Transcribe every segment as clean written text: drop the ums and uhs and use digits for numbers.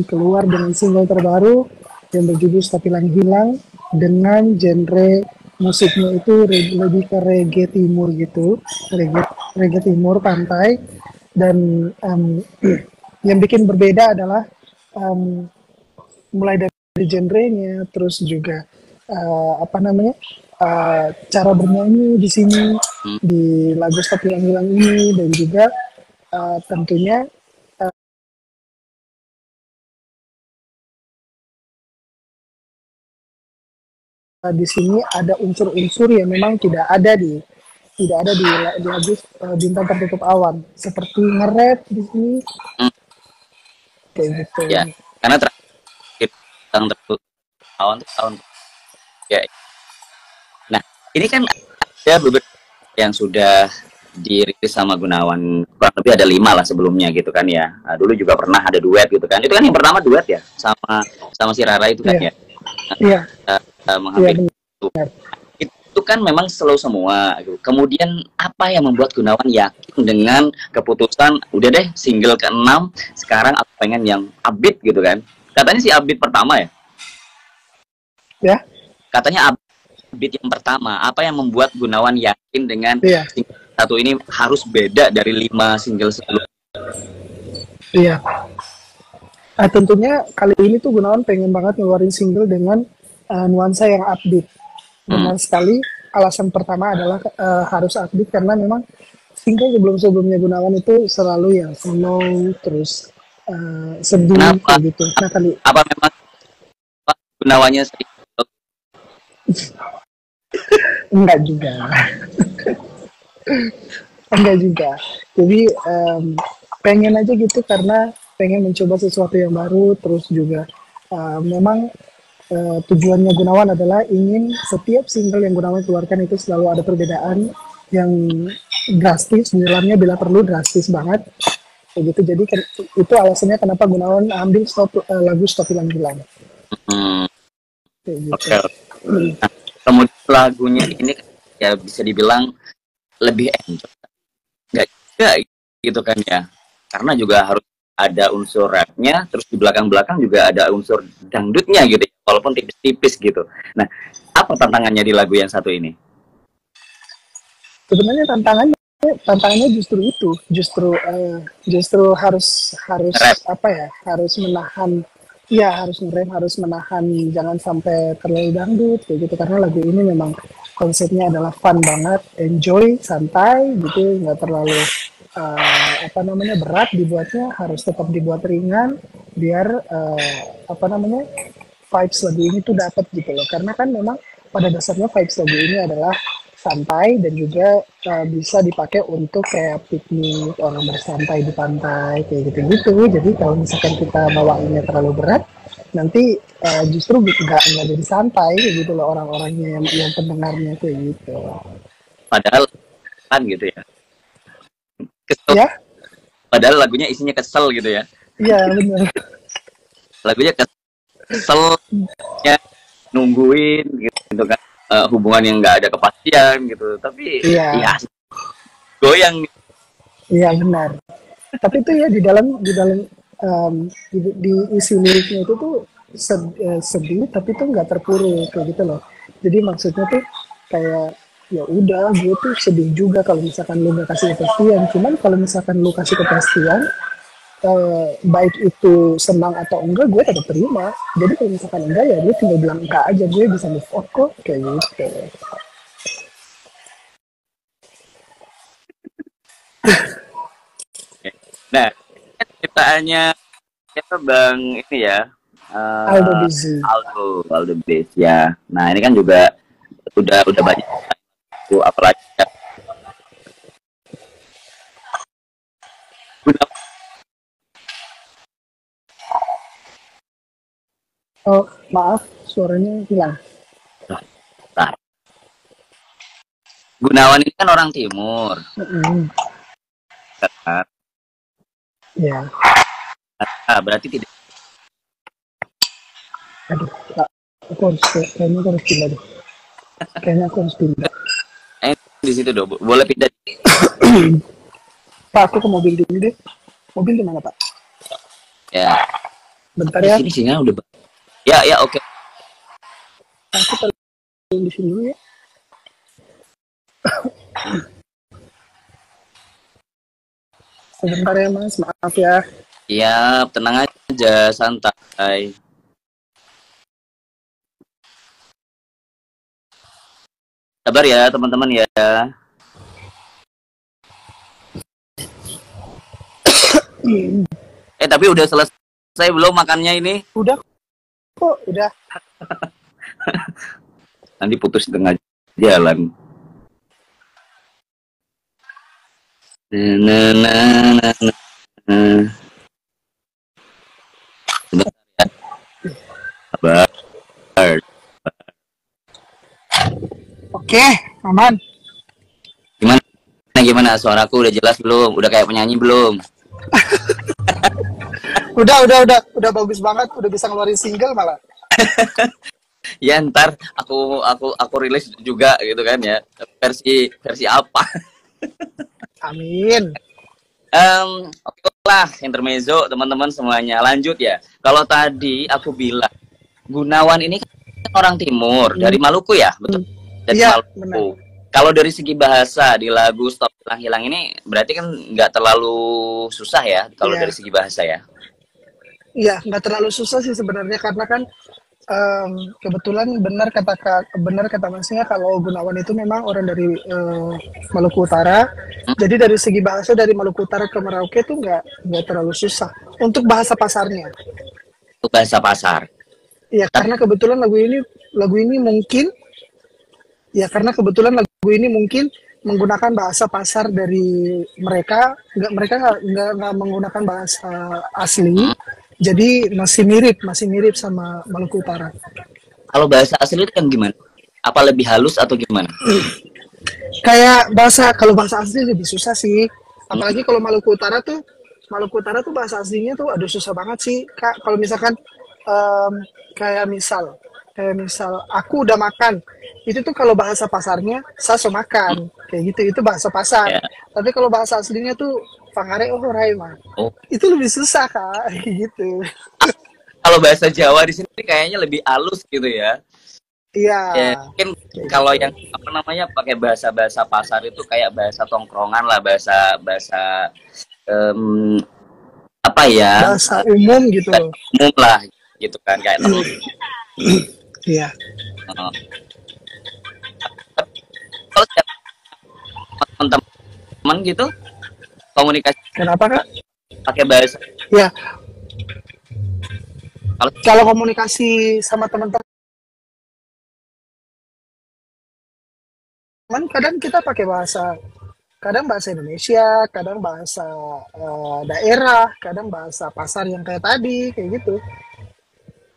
keluar dengan single terbaru yang berjudul Stop Hilang Hilang dengan genre musiknya itu lebih ke reggae timur gitu, reggae timur pantai. Dan yang bikin berbeda adalah em, mulai dari genrenya, terus juga apa namanya, cara bernyanyi di sini di lagu Stop Hilang Hilang ini, dan juga tentunya di sini ada unsur-unsur yang memang tidak ada di lagu Bintang Tertutup Awan, seperti nge-rap di sini Hmm, kayak gitu. ya, karena terakhir Bintang Tertutup Awan tuh tahun ya. Nah, ini kan ada beberapa yang sudah dirilis sama Gunawan, kurang lebih ada 5 lah sebelumnya gitu kan ya. Nah, dulu juga pernah ada duet gitu kan. Itu kan yang pertama duet ya sama sama si Rara itu kan Iya, ya. iya, iya Menghampiri itu. benar. Itu kan memang slow semua gitu. Kemudian apa yang membuat Gunawan yakin dengan keputusan udah deh single ke-6 sekarang aku pengen yang upbeat gitu kan. Katanya si upbeat pertama ya. Ya, Katanya upbeat yang pertama. Apa yang membuat Gunawan yakin dengan iya, single satu ini harus beda dari 5 single sebelumnya? iya. Tentunya kali ini tuh Gunawan pengen banget ngeluarin single dengan nuansa yang upbeat. Hmm. Benar sekali. Alasan pertama adalah harus upbeat karena memang single sebelum-sebelumnya Gunawan itu selalu yang slow, terus sedih Kenapa? kayak gitu. Nah kali Apa memang Gunawannya sering enggak juga, enggak juga. Jadi pengen aja gitu karena pengen mencoba sesuatu yang baru, terus juga memang tujuannya Gunawan adalah ingin setiap single yang Gunawan keluarkan itu selalu ada perbedaan yang drastis, nilainya bila perlu drastis banget kayak gitu. Jadi itu alasannya kenapa Gunawan ambil lagu Stop Hilang Hilang hmm, kayak gitu. oke. Nah, kemudian lagunya ini kan ya bisa dibilang lebih enjoy. Enggak juga gitu kan ya. Karena juga harus ada unsur rapnya, terus di belakang-belakang juga ada unsur dangdutnya gitu ya, walaupun tipis-tipis gitu. Nah, apa tantangannya di lagu yang satu ini? Sebenarnya tantangannya justru itu, justru harus harus Rap. apa ya, harus menahan, ya harus ngerem, harus menahan jangan sampai terlalu dangdut kayak gitu, karena lagu ini memang konsepnya adalah fun banget, enjoy, santai gitu, nggak terlalu apa namanya berat dibuatnya, harus tetap dibuat ringan biar apa namanya vibes lagu ini tuh dapat gitu loh, karena kan memang pada dasarnya vibes lagu ini adalah santai dan juga bisa dipakai untuk kayak piknik, orang bersantai di pantai kayak gitu-gitu. Jadi kalau misalkan kita bawainnya terlalu berat, nanti justru nggak jadi santai kayak gitu loh orang-orangnya yang pendengarnya kayak gitu. Padahal kan gitu ya. Kesel. Ya, Padahal lagunya isinya kesel gitu ya. iya benar. Lagunya kesel ya, nungguin gitu kan. Hubungan yang nggak ada kepastian gitu. Tapi Iya, ya goyang. iya benar. Tapi itu ya di dalam di isi liriknya itu tuh sedih tapi tuh nggak terpuruk kayak gitu loh. Jadi maksudnya tuh kayak ya udah gue tuh sedih juga kalau misalkan lu nggak kasih kepastian. Cuman kalau misalkan lu kasih kepastian, baik itu senang atau enggak gue tetap terima. Jadi kalau misalkan enggak ya gue tinggal bilang enggak aja, gue bisa move on kok kayak gitu. Nah, ciptaannya siapa Bang ini ya? Aldo eh Busy. Aldo Bass ya. Nah, ini kan juga udah banyak tuh, apalagi ya, Gunawan, Oh maaf suaranya hilang. nah, Gunawan ini kan orang timur Mm-mm. kan. Ya, Nah, berarti tidak aduh, Kak, kayaknya aku harus pindah deh. Kayaknya aku harus pindah. di situ dong. Boleh pindah Pak, aku ke mobil dulu deh. Mobil di mana, Pak? ya. Bentar Di ya, sini sinyal udah. Ya, ya, oke. aku taruh di sini dulu ya. Sebentar ya Mas, maaf ya. Ya, tenang aja, santai. Sabar ya, teman-teman ya. Tapi udah selesai belum makannya ini? Udah kok, udah. Nanti putus di tengah jalan. Nah, nah, nah, nah. Sebentar ya. Sabar. Oke, aman. Gimana? Suaraku udah jelas belum? Udah kayak penyanyi belum? Udah bagus banget, udah bisa ngeluarin single malah. Ya ntar aku rilis juga gitu kan ya. Versi apa? Amin. Oke lah, intermezzo teman-teman semuanya. Lanjut ya. Kalau tadi aku bilang Gunawan ini kan orang timur dari Maluku ya, betul? Dari Iya, Maluku. benar. Kalau dari segi bahasa di lagu Stop Hilang Hilang ini berarti kan nggak terlalu susah ya kalau Iya. dari segi bahasa ya. Iya, nggak terlalu susah sih sebenarnya karena kan kebetulan benar kata Masnya kalau Gunawan itu memang orang dari Maluku Utara. Jadi dari segi bahasa dari Maluku Utara ke Merauke itu nggak terlalu susah untuk bahasa pasarnya. Untuk bahasa pasar. Ya karena kebetulan lagu ini mungkin menggunakan bahasa pasar dari mereka, nggak menggunakan bahasa asli, jadi masih mirip sama Maluku Utara. Kalau bahasa asli itu kan gimana? Apa lebih halus atau gimana? Kayak kalau bahasa asli lebih susah sih, apalagi kalau Maluku Utara tuh bahasa aslinya tuh aduh susah banget sih Kak. Kalau misalkan em, kayak misal aku udah makan, itu tuh kalau bahasa pasarnya saso makan kayak gitu, itu bahasa pasar. Ya. Tapi kalau bahasa aslinya tuh pangare oh raima, Oh, itu lebih susah Kak kayak gitu. kalau bahasa Jawa di sini kayaknya lebih halus gitu ya. Iya Ya, mungkin kayak kalau gitu. yang apa namanya pakai bahasa-bahasa pasar itu kayak bahasa tongkrongan lah, bahasa em, apa ya? Bahasa umum gitu loh. Umum lah gitu kan kayak temen. Iya. Kalau teman-teman gitu komunikasi Kenapa Kak? pakai bahasa Ya, kalau kalau komunikasi sama teman-teman kadang kita pakai kadang bahasa Indonesia, kadang bahasa daerah, kadang bahasa pasar yang kayak tadi, kayak gitu.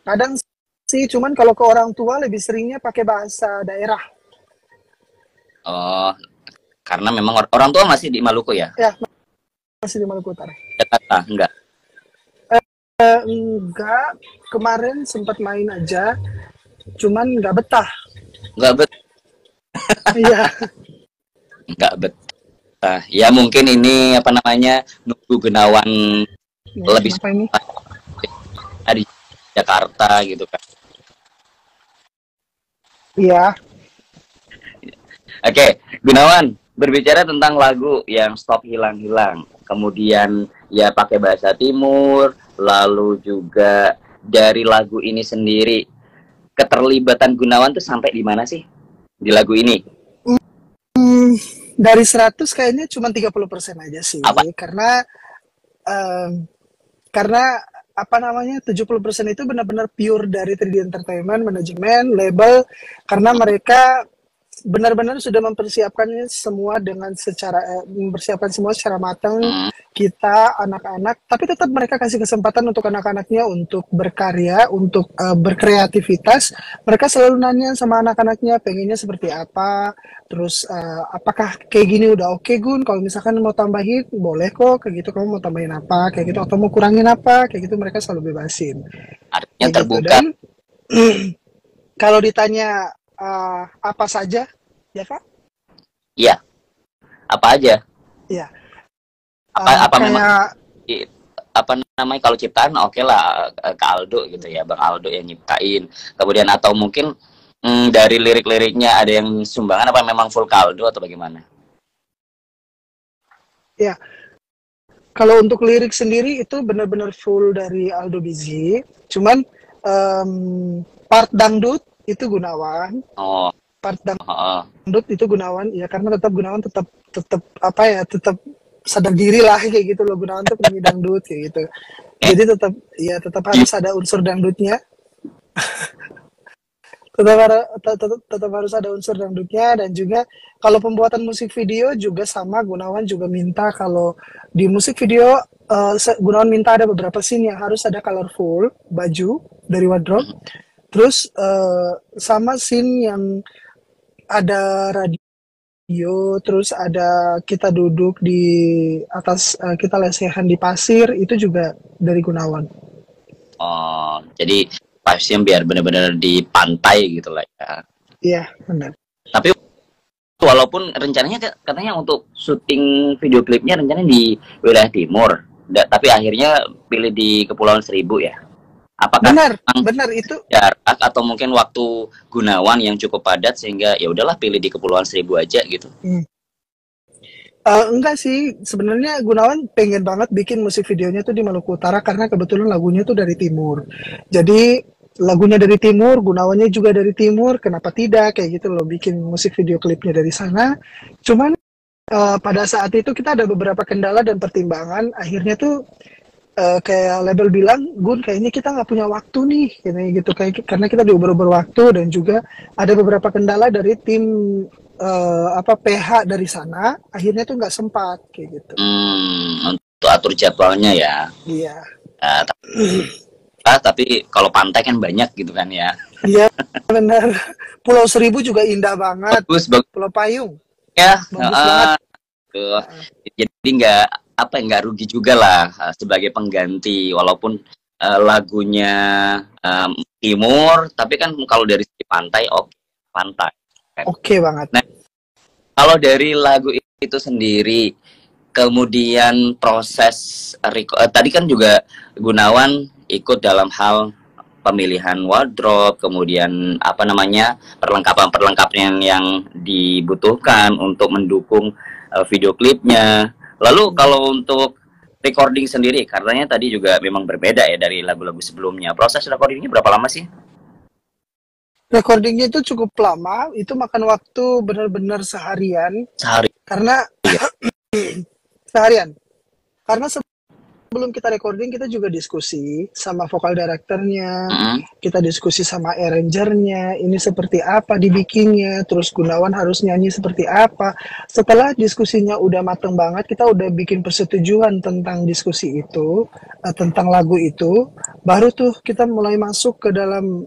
Kadang sih, cuman kalau ke orang tua lebih seringnya pakai bahasa daerah. oh karena memang orang tua masih di Maluku ya. Ya, masih di Maluku Utara. Jakarta enggak. Enggak, kemarin sempat main aja, cuman nggak betah. Enggak Iya, betah. Ya mungkin ini apa namanya nunggu Gunawan lebih kenapa ini? di Jakarta gitu kan. Iya, Oke, Gunawan, berbicara tentang lagu yang Stop Hilang Hilang, kemudian ya pakai bahasa Timur, lalu juga dari lagu ini sendiri, keterlibatan Gunawan tuh sampai di mana sih di lagu ini? dari 100 kayaknya cuma 30% aja sih, Apa? em, karena apa namanya 70% itu benar-benar pure dari 3D Entertainment, manajemen, label, karena mereka benar-benar sudah mempersiapkannya semua mempersiapkan semua secara matang. Kita anak-anak, tapi tetap mereka kasih kesempatan untuk anak-anaknya untuk berkarya, untuk berkreativitas. Mereka selalu nanya sama anak-anaknya pengennya seperti apa, terus apakah kayak gini udah oke Gun, kalau misalkan mau tambahin boleh kok kayak gitu, kamu mau tambahin apa kayak gitu, atau mau kurangin apa kayak gitu, mereka selalu bebasin Artinya kayak gitu. terbuka. Dan kalau ditanya apa saja, ya Kak? Iya, apa aja? Iya. Apa Kayak memang apa namanya, kalau ciptaan oke lah, ke Aldo gitu ya, Bang Aldo yang nyiptain. Kemudian atau mungkin dari lirik-liriknya ada yang sumbangan apa memang full ke Aldo atau bagaimana? Ya, kalau untuk lirik sendiri itu benar-benar full dari Aldo Bizi. Cuman em, part dangdut itu Gunawan, Oh, part oh, dangdut itu Gunawan ya, karena tetap Gunawan tetap tetap apa ya, tetap sadar diri lah kayak gitu loh. Gunawan tuh penyanyi dangdut kayak gitu. eh, Jadi tetap ya tetap harus ada unsur dangdutnya. Tetap harus ada unsur dangdutnya. Dan juga kalau pembuatan musik video juga sama, Gunawan juga minta kalau di musik video Gunawan minta ada beberapa scene yang harus ada colorful baju dari wardrobe, terus sama scene yang ada radio, terus ada kita duduk di atas, kita lesehan di pasir, itu juga dari Gunawan. oh, jadi vibes-nya biar benar-benar di pantai gitu lah ya. Iya, benar. Tapi walaupun rencananya katanya untuk syuting video klipnya rencananya di wilayah timur, tapi akhirnya pilih di Kepulauan Seribu ya. Apakah Benar, memang benar itu. jarak atau mungkin waktu Gunawan yang cukup padat sehingga ya udahlah pilih di Kepulauan Seribu aja gitu. Enggak sih, sebenarnya Gunawan pengen banget bikin musik videonya tuh di Maluku Utara karena kebetulan lagunya tuh dari timur. Jadi lagunya dari timur, Gunawannya juga dari timur, kenapa tidak kayak gitu loh, bikin musik video klipnya dari sana. Cuman pada saat itu kita ada beberapa kendala dan pertimbangan, akhirnya tuh kayak label bilang, Gun kayaknya kita nggak punya waktu nih, kayak gitu, kayak karena kita diuber-uber waktu, dan juga ada beberapa kendala dari tim PH dari sana, akhirnya tuh nggak sempat kayak gitu. Untuk atur jadwalnya ya. Iya. Uh, tapi kalau pantai kan banyak gitu kan ya. Iya, benar. Pulau Seribu juga indah banget. Bagus Pulau Payung ya. bagus banget. Jadi nggak rugi juga lah sebagai pengganti walaupun lagunya timur, tapi kan kalau dari segi pantai pantai. Oke banget. Nah, kalau dari lagu itu sendiri, kemudian proses tadi kan juga Gunawan ikut dalam hal pemilihan wardrobe, kemudian apa namanya, perlengkapan yang dibutuhkan untuk mendukung video klipnya. Lalu kalau untuk recording sendiri, katanya tadi juga memang berbeda ya dari lagu-lagu sebelumnya. Proses recordingnya berapa lama sih? Recordingnya itu cukup lama, itu makan waktu benar-benar seharian. Sehari. Karena Ya. seharian. Karena sebelum kita recording, kita juga diskusi sama vokal directornya, kita diskusi sama arrangernya, ini seperti apa dibikinnya, terus Gunawan harus nyanyi seperti apa. Setelah diskusinya udah mateng banget, kita udah bikin persetujuan tentang diskusi itu, tentang lagu itu, baru tuh kita mulai masuk ke dalam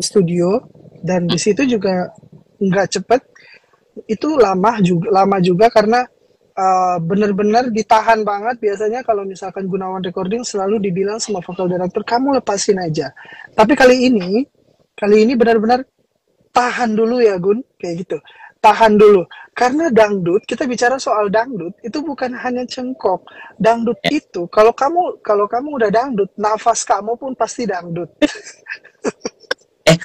studio, dan di situ juga nggak cepet, itu lama juga karena benar-benar ditahan banget. Biasanya kalau misalkan Gunawan recording selalu dibilang sama vokal director, kamu lepasin aja. Tapi kali ini benar-benar tahan dulu ya Gun, kayak gitu. Tahan dulu. Karena dangdut, kita bicara soal dangdut, itu bukan hanya cengkok. Dangdut itu, kalau kamu udah dangdut, nafas kamu pun pasti dangdut.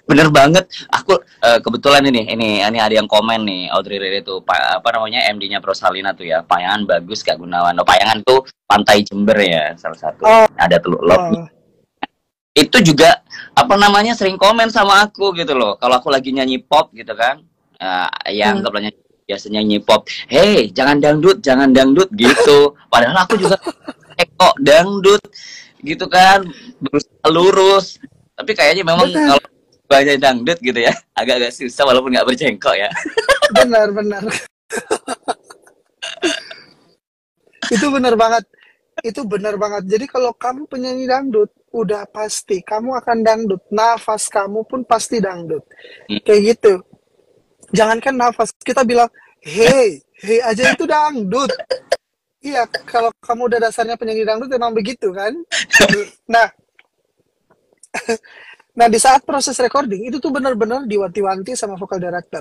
Bener banget. Aku kebetulan ini ada yang komen nih, Audrey Rere tuh apa namanya, MD-nya Prosalina tuh ya. Payangan bagus Kak Gunawan. Oh, Payangan tuh Pantai Jember ya, salah satu. Ada Teluk Lop. Itu juga apa namanya sering komen sama aku gitu loh. Kalau aku lagi nyanyi pop gitu kan. Ya anggaplah biasanya nyanyi pop. Hey, jangan dangdut gitu. Padahal aku juga kok dangdut gitu kan. Berusaha lurus. Tapi kayaknya memang kalau banyak dangdut gitu ya, agak-agak susah walaupun nggak berjengkok ya. Benar. Itu benar banget. Jadi kalau kamu penyanyi dangdut, udah pasti kamu akan dangdut. Nafas kamu pun pasti dangdut. Kayak gitu. Jangankan nafas, kita bilang, hey aja itu dangdut. Iya, kalau kamu udah dasarnya penyanyi dangdut emang begitu kan. Nah, di saat proses recording itu tuh benar-benar diwanti-wanti sama vokal director.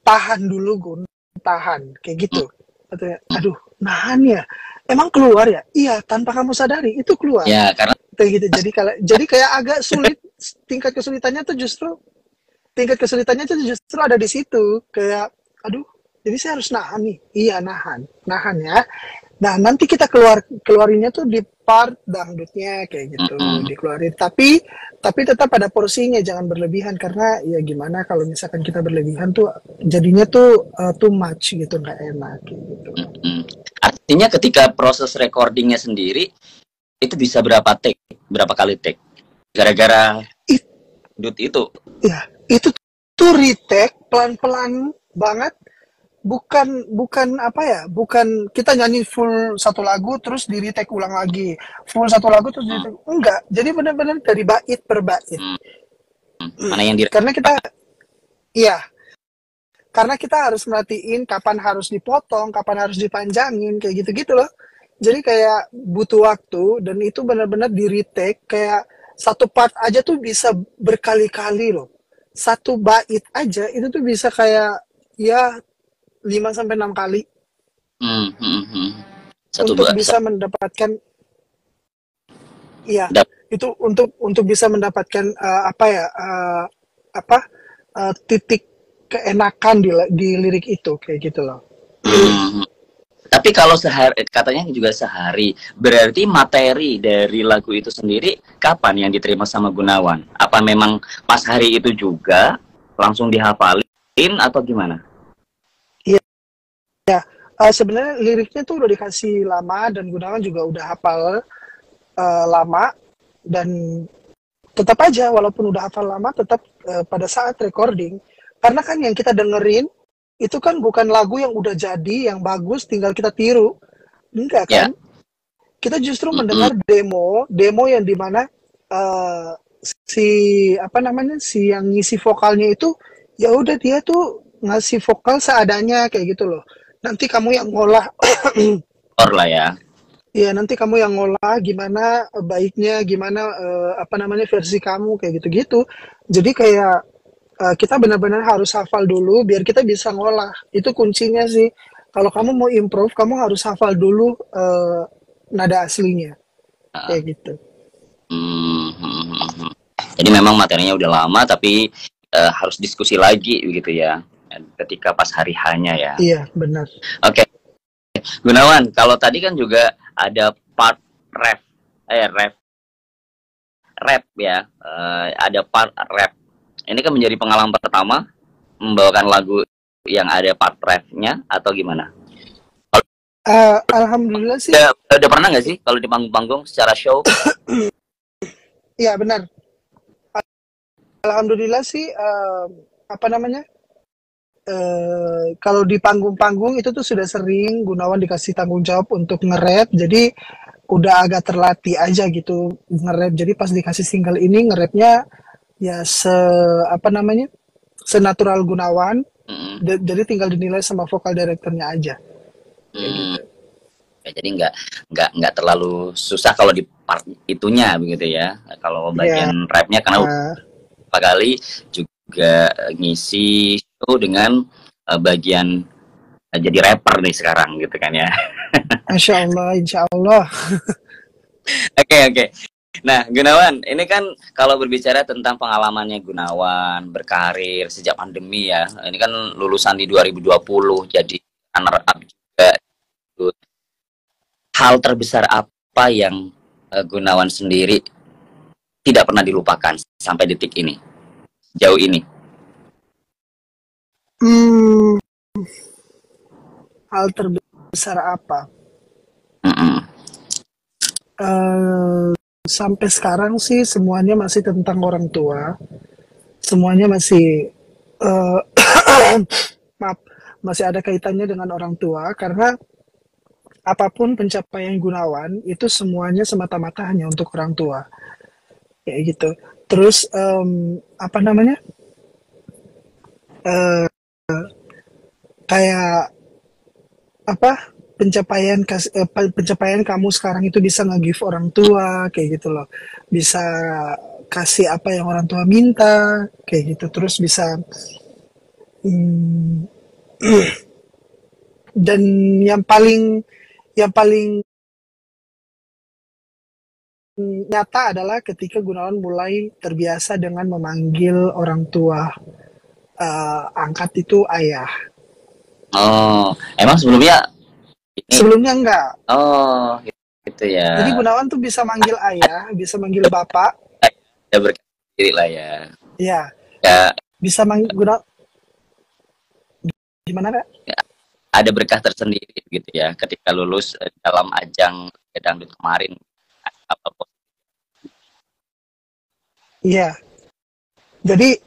Tahan dulu Gun, tahan, kayak gitu. Katanya, aduh, nahan ya. Emang keluar ya? Iya, tanpa kamu sadari itu keluar. Ya, karena Kayak gitu. Jadi kayak agak sulit, tingkat kesulitannya tuh justru ada di situ. Kayak, aduh, jadi saya harus nahan nih. Iya, nahan ya. Nah, nanti kita keluarinnya tuh di part dangdutnya kayak gitu, mm-mm, dikeluarin. Tapi tetap ada porsinya, jangan berlebihan karena ya gimana kalau misalkan kita berlebihan tuh jadinya tuh too much gitu, nggak enak kayak gitu. mm-mm. Artinya ketika proses recordingnya sendiri itu bisa berapa take, berapa kali take? Gara-gara It, dut itu. ya, itu tuh retake pelan-pelan banget. Bukan apa ya, bukan kita nyanyi full satu lagu terus di retake ulang lagi, full satu lagu terus di Hmm, retake. Enggak, jadi benar-benar dari bait per bait. hmm, mana yang di Karena kita, iya, karena kita harus merhatiin kapan harus dipotong, kapan harus dipanjangin, kayak gitu-gitu loh. Jadi kayak butuh waktu dan itu benar-benar di retake kayak satu part aja tuh bisa berkali-kali loh. Satu bait aja itu tuh bisa kayak ya 5 sampai 6 kali hmm, hmm, hmm. Satu untuk bisa mendapatkan, iya, itu untuk bisa mendapatkan apa ya, apa titik keenakan di lirik itu kayak gitu loh. hmm. Tapi kalau sehari, katanya juga sehari, berarti materi dari lagu itu sendiri kapan yang diterima sama Gunawan? Apa memang pas hari itu juga langsung dihafalin atau gimana? Iya, sebenarnya liriknya tuh udah dikasih lama dan Gunawan juga udah hafal lama, dan tetap aja walaupun udah hafal lama tetap pada saat recording, karena kan yang kita dengerin itu kan bukan lagu yang udah jadi yang bagus tinggal kita tiru, enggak Ya, kan, kita justru mm-mm. mendengar demo yang dimana uh, si apa namanya, si yang ngisi vokalnya itu ya udah dia tuh ngasih vokal seadanya kayak gitu loh. Nanti kamu yang ngolah, Or lah ya. ya nanti kamu yang ngolah gimana baiknya, gimana apa namanya versi kamu kayak gitu-gitu. Jadi kayak kita benar-benar harus hafal dulu biar kita bisa ngolah. Itu kuncinya sih. Kalau kamu mau improve, kamu harus hafal dulu nada aslinya Ah, kayak gitu. hmm, hmm, hmm, hmm. Jadi memang materinya udah lama tapi harus diskusi lagi begitu ya. Ketika pas hari hanya ya. Iya, benar. Oke, Gunawan, kalau tadi kan juga ada part rap, rap, rap ya, ada part rap. Ini kan menjadi pengalaman pertama membawakan lagu yang ada part rapnya atau gimana? Alhamdulillah sih, Udah pernah nggak sih kalau di panggung-panggung secara show? iya benar. Alhamdulillah sih, apa namanya? Kalau di panggung-panggung itu tuh sudah sering Gunawan dikasih tanggung jawab untuk nge-rap, jadi udah agak terlatih aja gitu nge-rap. Jadi pas dikasih single ini nge-rapnya ya apa namanya? Senatural Gunawan. Mm-mm. Jadi tinggal dinilai sama vokal direkturnya aja. Kayak Hmm, gitu. ya, jadi nggak terlalu susah kalau di part itunya begitu ya. Kalau Ya, bagian rapnya karena beberapa kali juga ngisi show dengan bagian jadi rapper nih sekarang gitu kan ya. Masya Allah, Insya Allah. Oke, oke. Nah, Gunawan, ini kan kalau berbicara tentang pengalamannya Gunawan berkarir sejak pandemi ya. Ini kan lulusan di 2020 jadi runner up juga. Hal terbesar apa yang Gunawan sendiri tidak pernah dilupakan sampai detik ini, jauh ini? Hmm, hal terbesar apa? Mm-mm. Eh, Sampai sekarang sih semuanya masih tentang orang tua. Semuanya masih eh, maaf, masih ada kaitannya dengan orang tua karena apapun pencapaian Gunawan itu semuanya semata-mata hanya untuk orang tua kayak gitu. Terus apa namanya, eh, kayak apa, pencapaian kamu sekarang itu bisa nge-give orang tua kayak gitu loh, bisa kasih apa yang orang tua minta kayak gitu, terus bisa hmm, Dan yang paling nyata adalah ketika Gunawan mulai terbiasa dengan memanggil orang tua angkat itu ayah. Oh, emang sebelumnya ini? Sebelumnya enggak. Oh, gitu ya. Jadi Gunawan tuh bisa manggil ayah, bisa manggil bapak. Ya berkah diri lah ya. Ya, Ya, bisa manggil gimana Kak? ya, ada berkah tersendiri gitu ya ketika lulus dalam ajang dangdut kemarin. Apa Iya. Jadi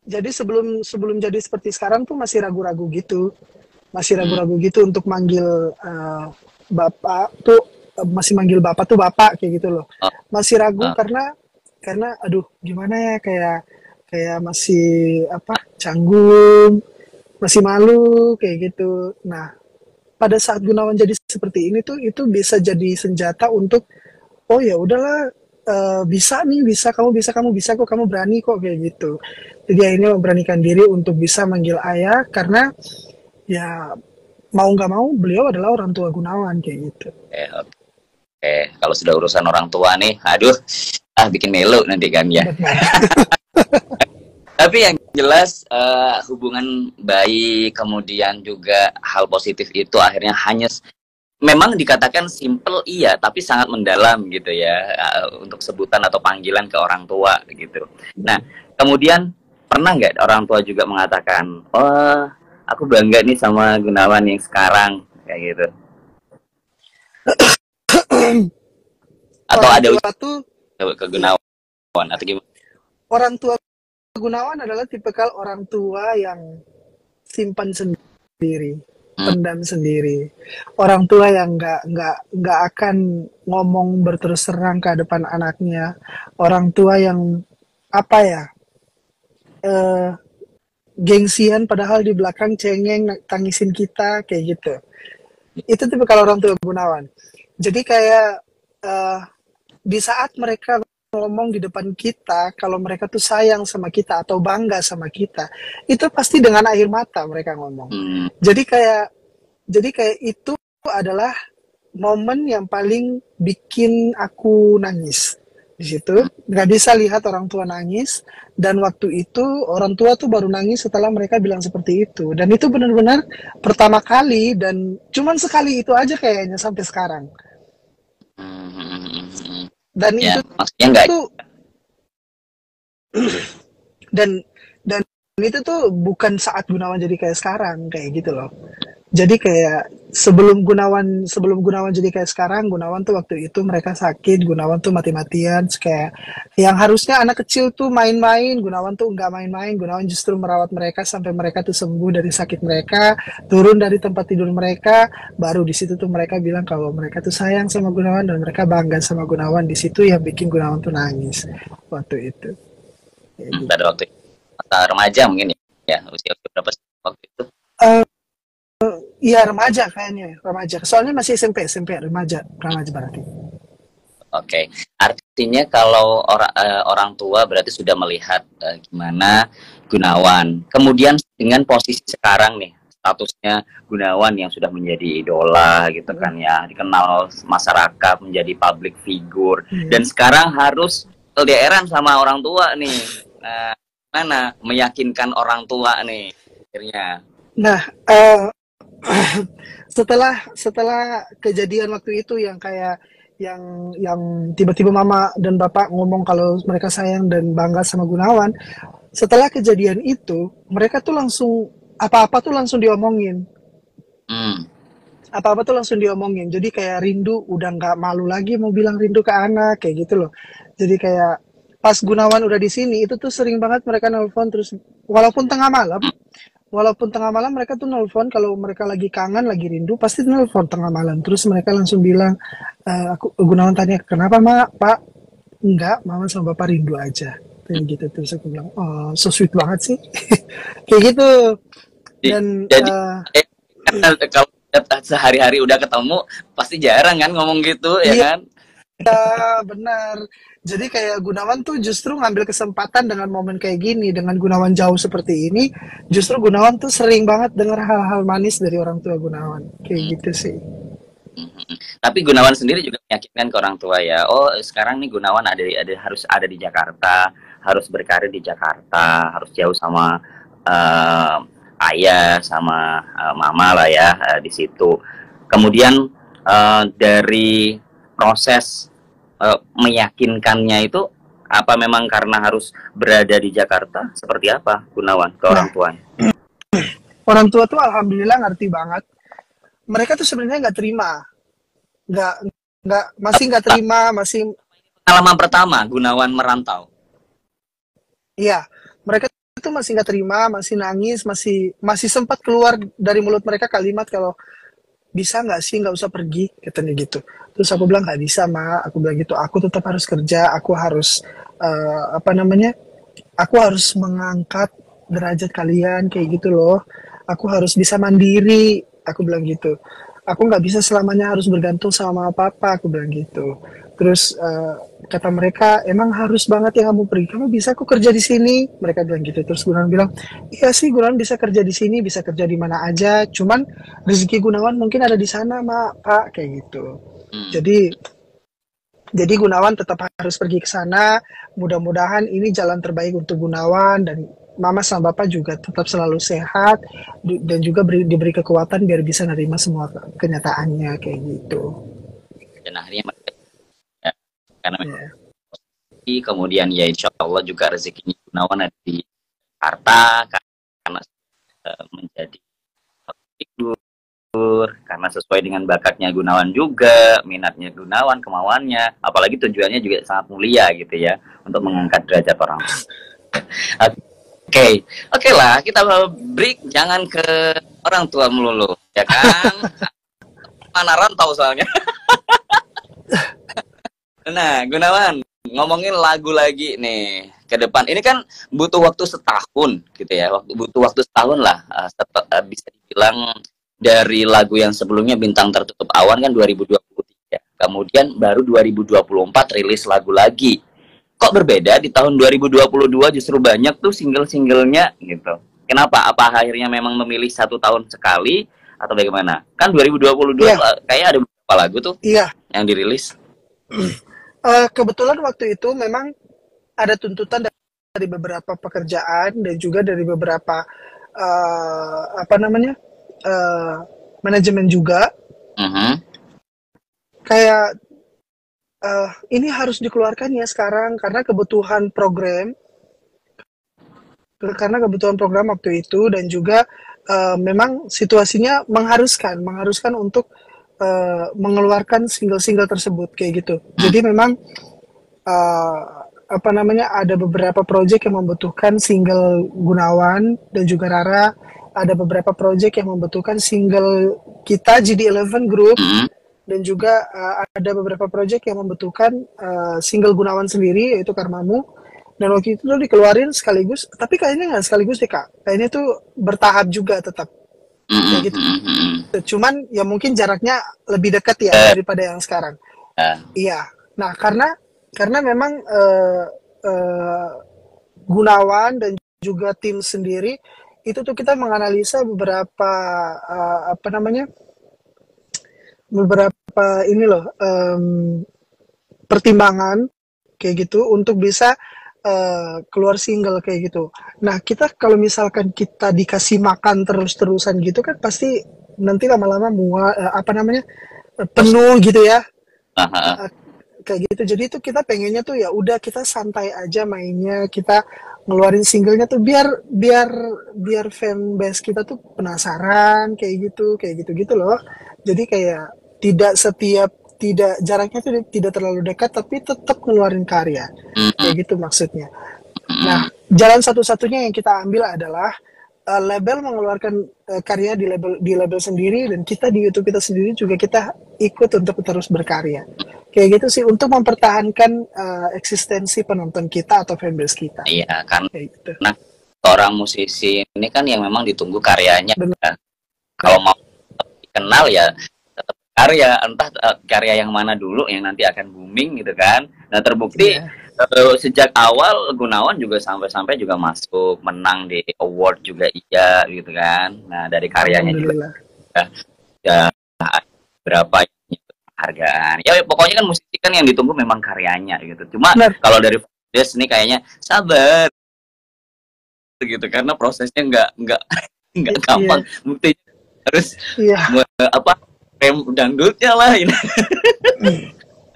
jadi sebelum jadi seperti sekarang tuh masih ragu-ragu gitu. Masih ragu-ragu gitu untuk manggil bapak tuh masih manggil bapak tuh bapak kayak gitu loh. oh, Masih ragu oh, karena aduh gimana ya kayak masih apa canggung, masih malu kayak gitu. Nah, pada saat Gunawan jadi seperti ini tuh itu bisa jadi senjata untuk oh ya udahlah bisa nih bisa kok kamu berani kok kayak gitu. Jadi akhirnya memberanikan diri untuk bisa manggil ayah karena ya mau nggak mau beliau adalah orang tua Gunawan kayak gitu. oke. Kalau sudah urusan orang tua nih, aduh, bikin melo nanti kan ya. Tapi yang jelas hubungan baik, kemudian juga hal positif itu akhirnya hanya memang dikatakan simple iya, tapi sangat mendalam gitu ya untuk sebutan atau panggilan ke orang tua gitu. Nah, kemudian pernah nggak orang tua juga mengatakan, oh aku bangga nih sama Gunawan yang sekarang kayak gitu? Atau Orang ada tua tuh ke ya, Gunawan atau gimana? orang tua Gunawan adalah tipikal orang tua yang simpan sendiri, Hmm, pendam sendiri. Orang tua yang nggak akan ngomong berterus terang ke depan anaknya. Orang tua yang apa ya, eh, gengsian padahal di belakang cengeng tangisin kita kayak gitu. Itu tipikal orang tua Gunawan. Jadi kayak eh, di saat mereka ngomong di depan kita, kalau mereka tuh sayang sama kita atau bangga sama kita, itu pasti dengan air mata mereka ngomong. hmm, Jadi kayak itu adalah momen yang paling bikin aku nangis di situ. hmm. Nggak bisa lihat orang tua nangis, dan waktu itu orang tua tuh baru nangis setelah mereka bilang seperti itu. Dan itu benar-benar pertama kali dan cuman sekali itu aja kayaknya sampai sekarang. Hmm, hmm, hmm, hmm. Dan Ya, itu maksudnya nggak. tuh dan dan itu tuh bukan saat Gunawan jadi kayak sekarang kayak gitu loh. Jadi kayak sebelum Gunawan jadi kayak sekarang, Gunawan tuh waktu itu mereka sakit, Gunawan tuh mati-matian, kayak yang harusnya anak kecil tuh main-main, Gunawan tuh nggak main-main, Gunawan justru merawat mereka sampai mereka tuh sembuh dari sakit mereka, turun dari tempat tidur mereka, baru di situ tuh mereka bilang kalau mereka tuh sayang sama Gunawan dan mereka bangga sama Gunawan. Di situ yang bikin Gunawan tuh nangis waktu itu. Kayak gitu. Pada waktu itu masa remaja mungkin ya, usia berapa sih waktu itu? Eh, Iya remaja kayaknya, remaja. Soalnya masih SMP remaja berarti. Oke, artinya kalau orang tua berarti sudah melihat gimana Gunawan. Kemudian dengan posisi sekarang nih, statusnya Gunawan yang sudah menjadi idola gitu kan ya, dikenal masyarakat, menjadi public figure, dan Iya. sekarang harus LDRan sama orang tua nih. Nah, mana meyakinkan orang tua nih akhirnya. Nah, setelah kejadian waktu itu yang kayak yang tiba-tiba mama dan bapak ngomong kalau mereka sayang dan bangga sama Gunawan, setelah kejadian itu mereka tuh langsung apa-apa tuh langsung diomongin. Hmm. Apa-apa tuh langsung diomongin. Jadi kayak rindu udah nggak malu lagi mau bilang rindu ke anak kayak gitu loh. Jadi kayak pas Gunawan udah di sini itu tuh sering banget mereka nelpon terus walaupun tengah malam walaupun tengah malam mereka tuh nelpon kalau mereka lagi kangen, lagi rindu, pasti nelpon tengah malam. Terus mereka langsung bilang, aku Gunawan tanya, kenapa mak, pak? Enggak, mama sama bapak rindu aja. Kayak gitu. Terus aku bilang, oh so sweet banget sih. Kayak gitu. Dan Jadi kalau sehari-hari udah ketemu pasti jarang kan ngomong gitu ya iya, kan. benar. Jadi kayak Gunawan tuh justru ngambil kesempatan dengan momen kayak gini, dengan Gunawan jauh seperti ini, justru Gunawan tuh sering banget dengar hal-hal manis dari orang tua Gunawan. Kayak Hmm. gitu sih. Tapi Gunawan sendiri juga meyakinkan ke orang tua ya. Oh, sekarang nih Gunawan harus ada di Jakarta, harus berkarir di Jakarta, harus jauh sama eh, ayah sama mama lah ya di situ. Kemudian dari proses meyakinkannya itu apa memang karena harus berada di Jakarta? Seperti apa Gunawan ke orang Nah, tuanya? orang tua tuh alhamdulillah ngerti banget. Mereka tuh sebenarnya nggak terima, nggak masih nggak terima, masih Pengalaman pertama Gunawan merantau. iya, mereka itu masih nggak terima, masih nangis, masih masih sempat keluar dari mulut mereka kalimat kalau bisa nggak sih nggak usah pergi katanya gitu. Terus aku bilang nggak bisa ma, aku bilang gitu, aku tetap harus kerja, aku harus apa namanya, aku harus mengangkat derajat kalian kayak gitu loh, aku harus bisa mandiri, aku bilang gitu, aku nggak bisa selamanya harus bergantung sama papa, aku bilang gitu. Terus kata mereka emang harus banget ya kamu pergi, kamu bisa aku kerja di sini, mereka bilang gitu. Terus Gunawan bilang iya sih Gunawan bisa kerja di sini, bisa kerja di mana aja, cuman rezeki Gunawan mungkin ada di sana mak pak kayak gitu. Hmm. Jadi Gunawan tetap harus pergi ke sana. Mudah-mudahan ini jalan terbaik untuk Gunawan dan Mama sama Bapak juga tetap selalu sehat dan juga diberi kekuatan biar bisa nerima semua kenyataannya kayak gitu. Dan akhirnya ya, karena Ya. kemudian ya insya Allah juga rezekinya Gunawan ada di Jakarta karena menjadi figur, karena sesuai dengan bakatnya Gunawan juga, minatnya Gunawan, kemauannya, apalagi tujuannya juga sangat mulia gitu ya untuk mengangkat derajat orang. Oke, oke lah, kita break, jangan ke orang tua melulu, ya kan? Mana rantau soalnya. Nah, Gunawan, ngomongin lagu lagi nih ke depan. Ini kan butuh waktu setahun gitu ya. Butuh waktu setahun lah. Bisa dibilang dari lagu yang sebelumnya Bintang Tertutup Awan kan 2023. Kemudian baru 2024 rilis lagu lagi. Kok berbeda di tahun 2022 justru banyak tuh single-singlenya gitu. Kenapa? Apa akhirnya memang memilih 1 tahun sekali atau bagaimana? Kan 2022 Iya, kayak ada beberapa lagu tuh iya. yang dirilis. Kebetulan waktu itu memang ada tuntutan dari beberapa pekerjaan dan juga dari beberapa apa namanya eh, manajemen juga. Mhm. Kayak ini harus dikeluarkan ya sekarang karena kebutuhan program waktu itu dan juga memang situasinya mengharuskan untuk mengeluarkan single-single tersebut kayak gitu. Jadi memang uh, apa namanya ada beberapa project yang membutuhkan single Gunawan dan juga Rara, ada beberapa project yang membutuhkan single kita GD11 Group Mhm. dan juga ada beberapa project yang membutuhkan single Gunawan sendiri yaitu Karmamu, dan waktu itu tuh dikeluarin sekaligus, tapi kayaknya nggak sekaligus deh kak, kayaknya tuh bertahap juga tetap Mhm, kayak gitu. mhm, mhm. Cuman ya mungkin jaraknya lebih dekat ya Eh, daripada yang sekarang. ya. Iya. Nah, karena memang eh, Gunawan dan juga tim sendiri itu tuh kita menganalisa beberapa apa namanya beberapa ini loh pertimbangan kayak gitu untuk bisa keluar single kayak gitu. Nah, kita kalau misalkan kita dikasih makan terus-terusan gitu kan pasti nanti lama-lama apa namanya penuh gitu ya. Ah, ah, ah. Uh, kayak gitu. Jadi itu kita pengennya tuh ya udah kita santai aja mainnya, kita ngeluarin singlenya tuh biar biar biar fan base kita tuh penasaran kayak gitu gitu loh. Jadi kayak tidak setiap tidak jaraknya tuh tidak terlalu dekat tapi tetap ngeluarin karya Mhm, kayak gitu maksudnya. Nah, mhm. jalan satu-satunya yang kita ambil adalah label mengeluarkan karya di label sendiri, dan kita di YouTube kita sendiri juga kita ikut untuk terus berkarya. Kayak gitu sih untuk mempertahankan eksistensi penonton kita atau fanbase kita. Iya, karena Kayak gitu. seorang musisi ini kan yang memang ditunggu karyanya. Benar. Ya. Kalau mau dikenal ya tetap karya, entah karya yang mana dulu yang nanti akan booming gitu kan. Nah terbukti Iya, sejak awal Gunawan juga sampai-sampai juga masuk menang di award juga iya gitu kan. Nah dari karyanya juga alhamdulillah. ya berapa hargaan. Ya pokoknya kan musisi kan yang ditunggu memang karyanya gitu. Cuma Benar. kalau dari Des ini kayaknya sabar gitu karena prosesnya nggak nggak Iya, gampang. Bukti harus iya. apa rem dangdutnya lah ini.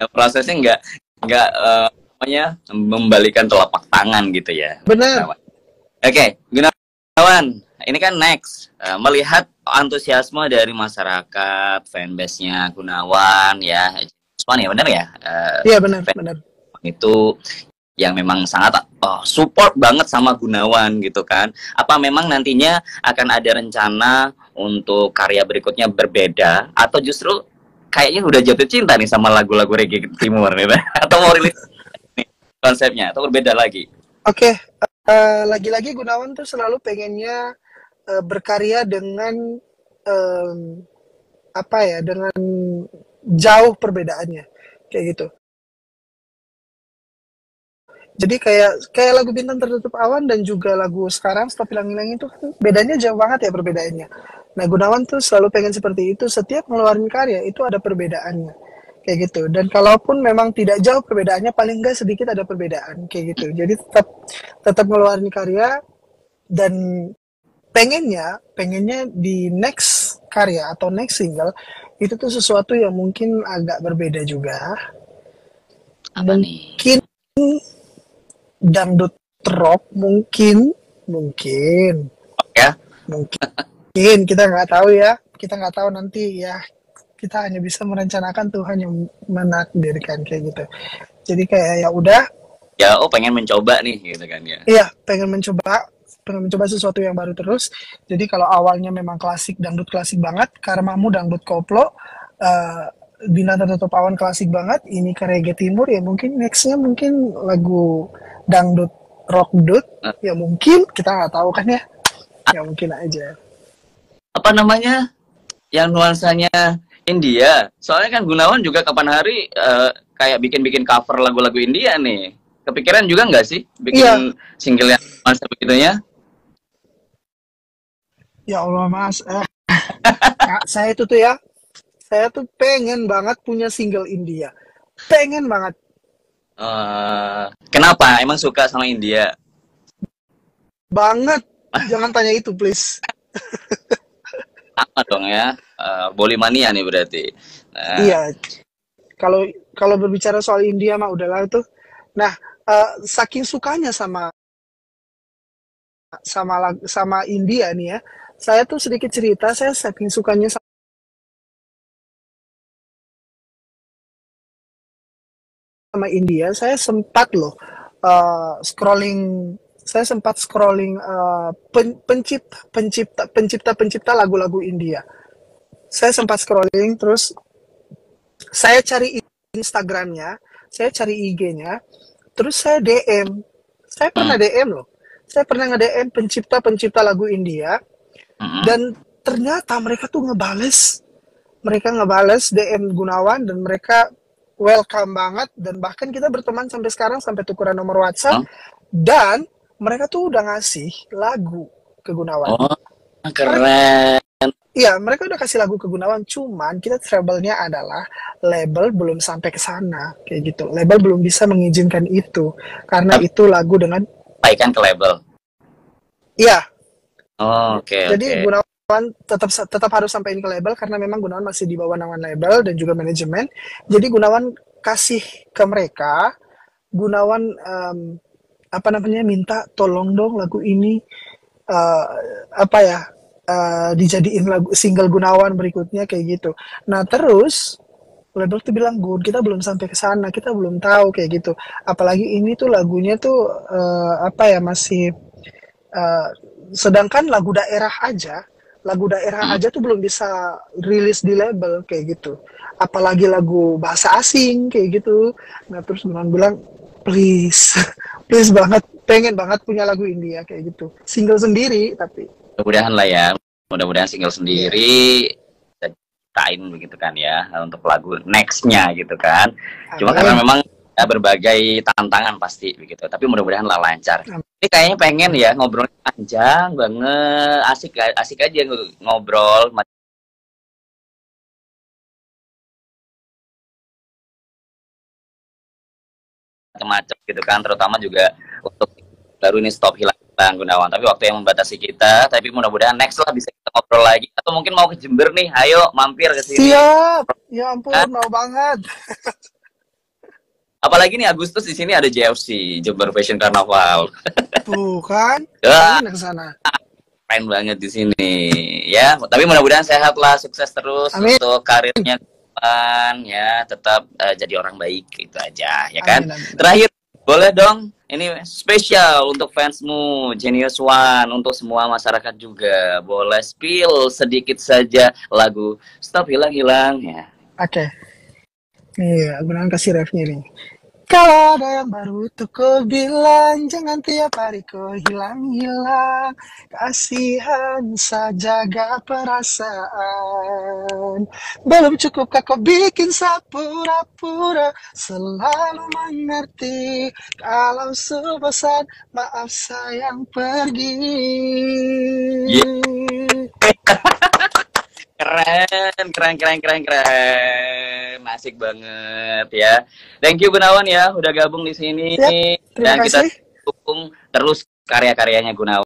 Prosesnya nggak namanya membalikan telapak tangan gitu ya. Benar. Oke, Gunawan, ini kan next melihat antusiasme dari masyarakat, fanbase-nya Gunawan ya, Usman ya benar ya, Iya, benar, benar. itu yang memang sangat support banget sama Gunawan gitu kan. Apa memang nantinya akan ada rencana untuk karya berikutnya berbeda atau justru kayaknya udah jatuh cinta nih sama lagu-lagu reggae timur nih, atau mau rilis nih konsepnya atau berbeda lagi? Oke, lagi-lagi Gunawan tuh selalu pengennya berkarya dengan em, apa ya, dengan jauh perbedaannya, kayak gitu. Jadi kayak lagu Bintang Tertutup Awan dan juga lagu sekarang Stop Hilang-Hilang itu kan bedanya jauh banget ya perbedaannya. Nah, Gunawan tuh selalu pengen seperti itu. Setiap ngeluarin karya itu ada perbedaannya. Kayak gitu. Dan kalaupun memang tidak jauh perbedaannya, paling enggak sedikit ada perbedaan. Kayak gitu. Jadi tetap ngeluarin karya dan pengennya di next karya atau next single itu tuh sesuatu yang mungkin agak berbeda juga. Apa nih? Mungkin dangdut rock, mungkin Ya, mungkin kita nggak tahu ya, kita nggak tahu nanti ya, kita hanya bisa merencanakan, Tuhan yang menakdirkan kayak gitu. Jadi kayak ya udah, ya pengen mencoba nih gitu kan ya. iya pengen mencoba sesuatu yang baru terus. Jadi kalau awalnya memang klasik, dangdut klasik banget, Karmamu dangdut koplo, uh, Bina Tertutup Awan klasik banget, ini ke reggae timur ya mungkin nextnya mungkin lagu dangdut rock dut, ya mungkin kita nggak tahu kan ya mungkin aja. Apa namanya yang nuansanya India? Soalnya kan Gunawan juga kapan hari kayak bikin-bikin cover lagu-lagu India nih. Kepikiran juga nggak sih Iya, bikin single yang nuansa begitunya? ya Allah Mas, Kak, saya tuh pengen banget punya single India, pengen banget Kenapa? Emang suka sama India? banget. Jangan tanya itu please. Sama dong ya. Bolimania nih berarti. Nah, Iya, kalau kalau berbicara soal India mah udahlah itu. Nah, saking sukanya sama India nih ya, saya tuh sedikit cerita, saya saking sukanya sama India, scrolling, saya sempat scrolling pencipta lagu-lagu India. Saya sempat scrolling, terus saya cari Instagramnya, saya cari IG-nya, terus saya DM. Saya pernah hmm, DM loh. Saya pernah nge-DM pencipta lagu India, hmm, dan ternyata mereka ngebales DM Gunawan, dan mereka welcome banget, dan bahkan kita berteman sampai sekarang, sampai tukeran nomor WhatsApp, hmm. dan mereka tuh udah ngasih lagu ke Gunawan. Oh, Mereka, keren. iya, mereka udah kasih lagu ke Gunawan, cuman kita trouble-nya adalah label belum sampai ke sana, kayak gitu. Label belum bisa mengizinkan itu, karena Tapi itu lagu dengan, sampaikan ke label. iya, Oh, oke jadi oke. Gunawan tetap harus sampaikan ke label, karena memang Gunawan masih di bawah naungan label dan juga manajemen. Jadi Gunawan kasih ke mereka, Gunawan apa namanya, minta tolong dong lagu ini eh, apa ya, dijadiin lagu single Gunawan berikutnya, kayak gitu. Nah terus label tuh bilang, Gun, kita belum sampai ke sana, kita belum tahu, kayak gitu. Apalagi ini tuh lagunya tuh apa ya, masih eh, sedangkan lagu daerah Hmm. aja tuh belum bisa rilis di label, kayak gitu. Apalagi lagu bahasa asing kayak gitu. Nah terus Gunawan bilang, please, please banget, pengen banget punya lagu India kayak gitu. Single sendiri tapi. Mudah-mudahan lah ya. Mudah-mudahan single Iya, sendiri ciptain begitu kan ya untuk lagu nextnya gitu kan. Cuma Amin. karena memang ya, berbagai tantangan pasti begitu. Tapi mudah-mudahan lah lancar. Ini kayaknya pengen ya ngobrol panjang banget, asik aja ngobrol macam-macam gitu kan, terutama juga untuk baru ini stop hilang Gunawan. Tapi waktu yang membatasi kita, tapi mudah-mudahan next lah bisa kita ngobrol lagi. Atau mungkin mau ke Jember nih, ayo mampir ke sini. Siap, ya ampun, mau banget. Apalagi nih Agustus di sini ada JFC, Jember Fashion Carnaval. Tuh kan, Ya, ke sana. keren banget di sini. Ya, tapi mudah-mudahan sehat lah, sukses terus Amin. untuk karirnya depan, ya, tetap jadi orang baik itu aja, ya kan? Amin, amin. Terakhir, boleh dong, ini spesial untuk fansmu Genius One, untuk semua masyarakat juga, boleh spill sedikit saja lagu Stop Hilang Hilang ya. Oke. Nih, Gunawan kasih refnya nih. Kalau ada yang baru tuh kau bilang, jangan tiap hari kau hilang-hilang. Kasihan saja perasaan. Belum cukupkah kau bikin sapura-pura, selalu mengerti kalau sebosan maaf sayang pergi. Keren. Asik banget ya. Thank you Gunawan ya udah gabung di sini. Yap, terima dan kita kasih. dukung terus karya-karyanya Gunawan.